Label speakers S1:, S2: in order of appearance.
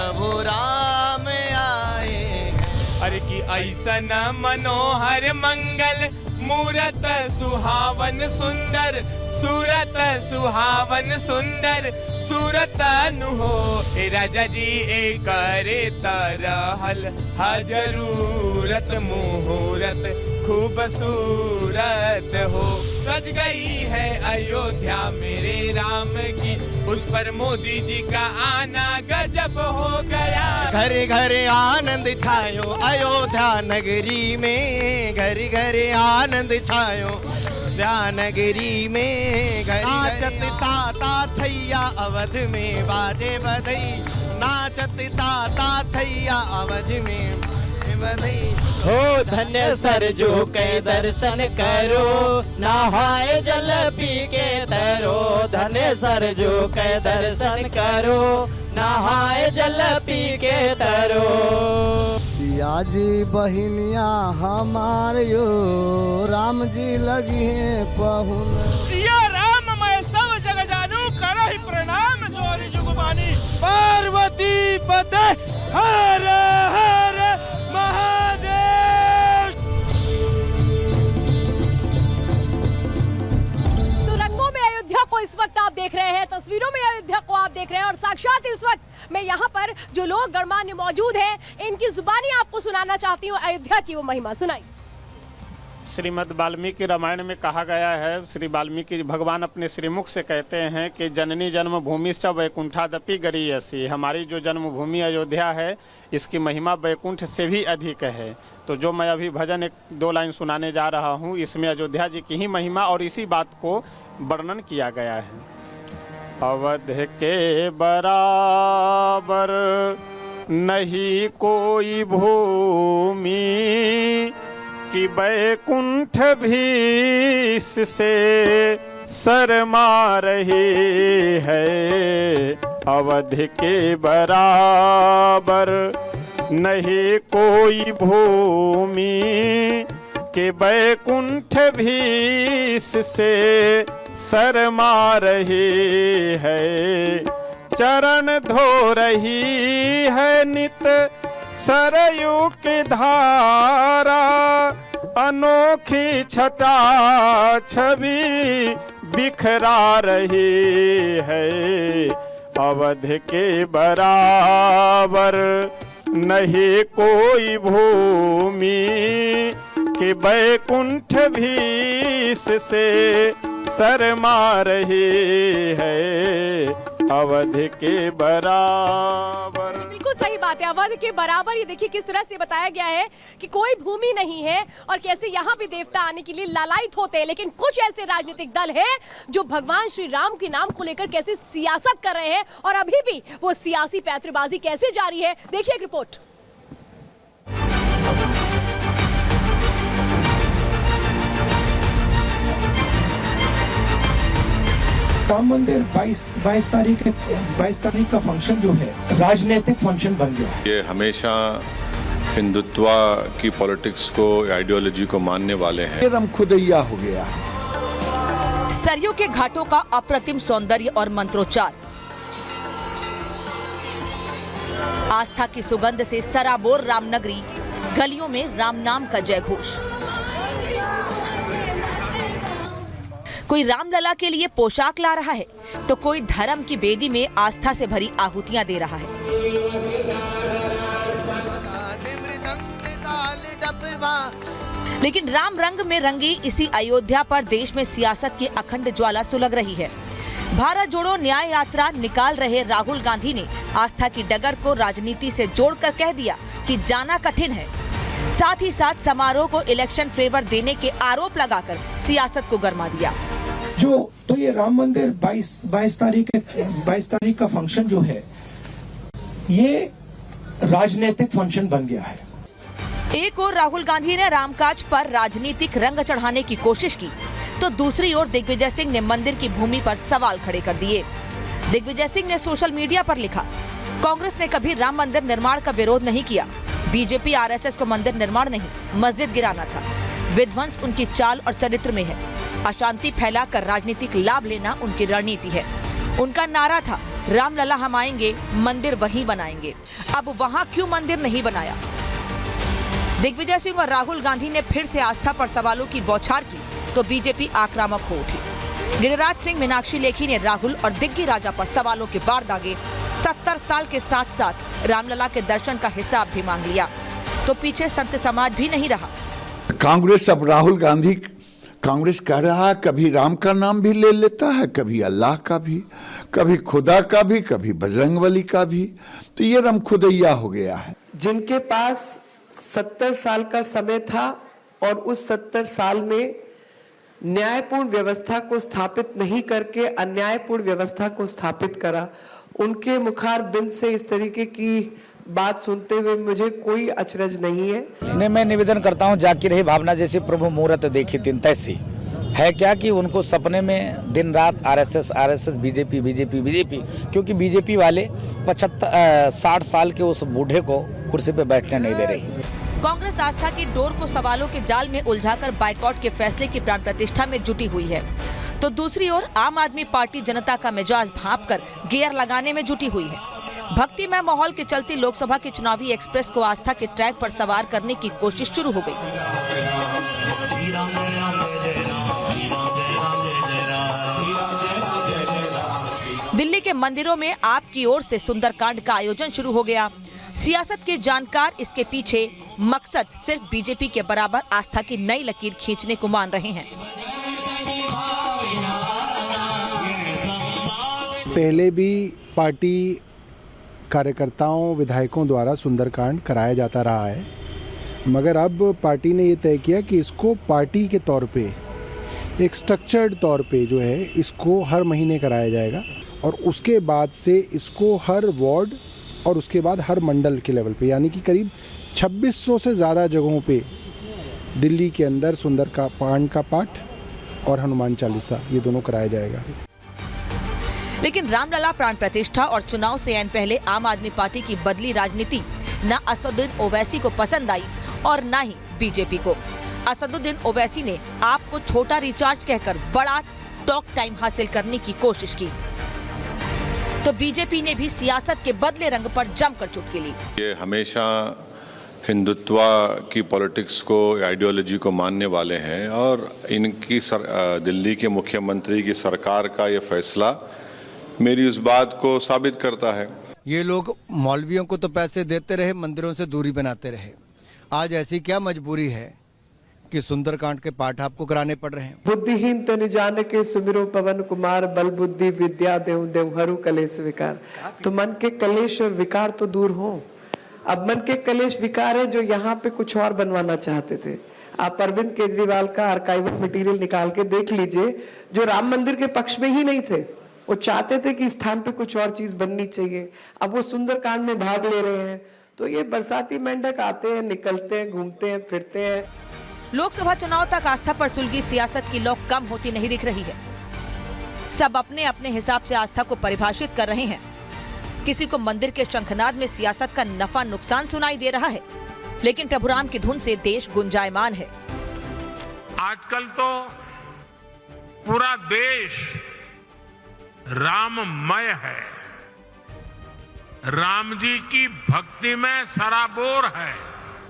S1: प्रभु राम आए हैं।
S2: अरे कि ऐसन मनोहर मंगल मूरत सुहावन सुंदर, सूरत सुहावन सुंदर सूरत नुहो। ए राजा जी ए करे तरहल हजरूरत मुहूर्त खूबसूरत हो। सज गई है अयोध्या मेरे राम की, उस पर मोदी जी का आना गजब हो गया।
S1: घरे घरे आनंद छायो अयोध्या नगरी में, घरे घरे आनंद छायो नगरी में। नाचत ताता थैया अवध में बाजे बधई, नाचत ताता थैया अवध में बधई।
S3: हो धन्य सरजू के दर्शन करो, नहाए जल पी के तरो। धन्य सरजू के दर्शन करो, नहाए जल पी के तरो।
S4: सिया जी बहिनिया हमार यो, राम जी लगी है पहुन।
S2: सिया राम मैं सब जग जानू, करहि प्रणाम जोरी जुगबानी। पार्वती पते हर हर महादेव।
S5: तो रंगों में अयोध्या को इस वक्त आप देख रहे हैं, तस्वीरों में अयोध्या को आप देख रहे हैं और साक्षात इस वक्त मैं यहाँ पर जो लोग गणमान्य मौजूद हैं इनकी जुबानी आपको सुनाना चाहती हूँ अयोध्या की वो महिमा। सुनाई।
S6: श्रीमद् वाल्मीकि रामायण में कहा गया है, श्री वाल्मीकि भगवान अपने श्रीमुख से कहते हैं कि जननी जन्मभूमिश्च वैकुंठादपि गरीयसी। हमारी जो जन्मभूमि अयोध्या है इसकी महिमा वैकुंठ से भी अधिक है। तो जो मैं अभी भजन एक दो लाइन सुनाने जा रहा हूँ, इसमें अयोध्या जी की ही महिमा और इसी बात को वर्णन किया गया है। अवध के बराबर नहीं कोई भूमि, कि वैकुंठ भी इससे शर्मा रही है। अवध के बराबर नहीं कोई भूमि, कि वैकुंठ भी इससे शर्मा रही है। चरण धो रही है नित सरयू की धारा, अनोखी छटा छवि बिखरा रही है। अवध के बराबर नहीं कोई भूमि, कि वैकुंठ भी इससे शर्मा रही है। अवध के बराबर।
S5: बिल्कुल सही बात है, अवध के बराबर। ये देखिए किस तरह से बताया गया है कि कोई भूमि नहीं है और कैसे यहाँ पे देवता आने के लिए लालायित होते हैं। लेकिन कुछ ऐसे राजनीतिक दल हैं जो भगवान श्री राम के नाम को लेकर कैसे सियासत कर रहे हैं और अभी भी वो सियासी पैंतरेबाजी कैसे जारी है। देखिए एक रिपोर्ट।
S7: राम मंदिर 22 तारीख का फंक्शन जो है राजनीतिक फंक्शन बन गया।
S8: ये हमेशा हिंदुत्व की पॉलिटिक्स को, आइडियोलॉजी को मानने वाले हैं।
S4: रम खुदैया हो गया।
S9: सरयू के घाटों का अप्रतिम सौंदर्य और मंत्रोच्चार, आस्था की सुगंध से सराबोर रामनगरी, गलियों में राम नाम का जय घोष। कोई रामलला के लिए पोशाक ला रहा है तो कोई धर्म की बेदी में आस्था से भरी आहुतियां दे रहा है। लेकिन राम रंग में रंगी इसी अयोध्या पर देश में सियासत की अखंड ज्वाला सुलग रही है। भारत जोड़ो न्याय यात्रा निकाल रहे राहुल गांधी ने आस्था की डगर को राजनीति से जोड़कर कह दिया कि जाना कठिन है। साथ ही साथ समारोह को इलेक्शन फेवर देने के आरोप लगाकर सियासत को गरमा दिया।
S7: तो ये राम मंदिर 22 तारीख का फंक्शन जो है ये राजनीतिक फंक्शन बन गया है।
S9: एक ओर राहुल गांधी ने रामकाज पर राजनीतिक रंग चढ़ाने की कोशिश की तो दूसरी ओर दिग्विजय सिंह ने मंदिर की भूमि पर सवाल खड़े कर दिए। दिग्विजय सिंह ने सोशल मीडिया पर लिखा, कांग्रेस ने कभी राम मंदिर निर्माण का विरोध नहीं किया। बीजेपी आरएसएस को मंदिर निर्माण नहीं मस्जिद गिराना था। विध्वंस उनकी चाल और चरित्र में है। अशांति फैलाकर राजनीतिक लाभ लेना उनकी रणनीति है। उनका नारा था रामलला हम आएंगे, मंदिर वहीं बनाएंगे। अब वहां क्यों मंदिर नहीं बनाया? दिग्विजय सिंह और राहुल गांधी ने फिर से आस्था पर सवालों की बौछार की तो बीजेपी आक्रामक हो उठी। गिरिराज सिंह, मीनाक्षी लेखी ने राहुल और दिग्गी राजा पर सवालों के बाढ़ दागे। 70 साल के साथ साथ रामलला के दर्शन का हिसाब भी मांग लिया तो पीछे संत समाज भी नहीं रहा।
S10: कांग्रेस अब राहुल गांधी कांग्रेस कह रहा है, कभी राम का नाम भी ले लेता है, कभी अल्लाह का भी, कभी खुदा का भी, कभी बजरंगबली का भी। तो ये रम खुदैया हो गया है।
S11: जिनके पास 70 साल का समय था और उस 70 साल में न्यायपूर्ण व्यवस्था को स्थापित नहीं करके अन्यायपूर्ण व्यवस्था को स्थापित करा, उनके मुखार बिंद से इस तरीके की बात सुनते हुए मुझे कोई अचरज नहीं है।
S12: मैं निवेदन करता हूं, जाकी रही भावना जैसी प्रभु मुहूर्त देखी तीन तैसी है क्या कि उनको सपने में दिन रात आरएसएस बीजेपी, क्योंकि बीजेपी वाले 60 साल के उस बूढ़े को कुर्सी पे बैठने नहीं दे रही।
S9: कांग्रेस आस्था की डोर को सवालों के जाल में उलझाकर बाइकॉट के फैसले की प्राण प्रतिष्ठा में जुटी हुई है, तो दूसरी ओर आम आदमी पार्टी जनता का मिजाज भांपकर गियर लगाने में जुटी हुई है। भक्तिमय माहौल के चलते लोकसभा के चुनावी एक्सप्रेस को आस्था के ट्रैक पर सवार करने की कोशिश शुरू हो गई। दिल्ली के मंदिरों में आपकी ओर से सुंदरकांड का आयोजन शुरू हो गया। सियासत के जानकार इसके पीछे मकसद सिर्फ बीजेपी के बराबर आस्था की नई लकीर खींचने को मान रहे हैं।
S13: पहले भी पार्टी कार्यकर्ताओं विधायकों द्वारा सुंदरकांड कराया जाता रहा है, मगर अब पार्टी ने ये तय किया कि इसको पार्टी के तौर पे एक स्ट्रक्चर्ड तौर पे जो है इसको हर महीने कराया जाएगा और उसके बाद से इसको हर वार्ड और उसके बाद हर मंडल के लेवल पे, यानी कि करीब 2600 से ज़्यादा जगहों पे दिल्ली के अंदर सुंदरकांड का पाठ और हनुमान चालीसा ये दोनों कराया जाएगा।
S9: लेकिन रामलला प्राण प्रतिष्ठा और चुनाव से ऐन पहले आम आदमी पार्टी की बदली राजनीति न असदुद्दीन ओवैसी को पसंद आई और न ही बीजेपी को। असदुद्दीन ओवैसी ने आपको छोटा रिचार्ज कहकर बड़ा टॉक टाइम हासिल करने की कोशिश की, तो बीजेपी ने भी सियासत के बदले रंग पर जमकर चुटकी ली।
S8: ये हमेशा हिंदुत्व की पॉलिटिक्स को, आइडियोलॉजी को मानने वाले हैं और इनकी दिल्ली के मुख्यमंत्री की सरकार का ये फैसला मेरी उस बात को साबित करता है।
S4: ये लोग मौलवियों को तो पैसे देते रहे, मंदिरों से दूरी बनाते रहे। आज ऐसी क्या मजबूरी है कि सुंदरकांड के पाठ आपको कराने पड़ रहे हैं?
S11: बुद्धिहीन तन जान के सुमिरो पवन कुमार, बल बुद्धि विद्या देहु देहु हरु कलेश विकार। तो मन के कलेश और विकार तो दूर हो। अब मन के कलेश विकार है जो यहाँ पे कुछ और बनवाना चाहते थे। आप अरविंद केजरीवाल का आर्काइवल मटेरियल निकाल के देख लीजिए, जो राम मंदिर के पक्ष में ही नहीं थे, वो चाहते थे कि इस स्थान पे कुछ और चीज बननी चाहिए। अब वो सुंदरकांड में भाग ले रहे हैं। तो ये बरसाती मेंढक आते हैं, निकलते हैं, घूमते हैं, फिरते हैं।
S9: लोकसभा चुनाव तक आस्था पर सुलगी सियासत की लौ कम होती नहीं दिख रही है। सब अपने अपने हिसाब से आस्था को परिभाषित कर रहे हैं। किसी को मंदिर के शंखनाद में सियासत का नफा नुकसान सुनाई दे रहा है, लेकिन प्रभुराम की धुन से देश गुंजायमान है।
S14: आजकल तो पूरा देश राममय है, राम जी की भक्ति में सराबोर है।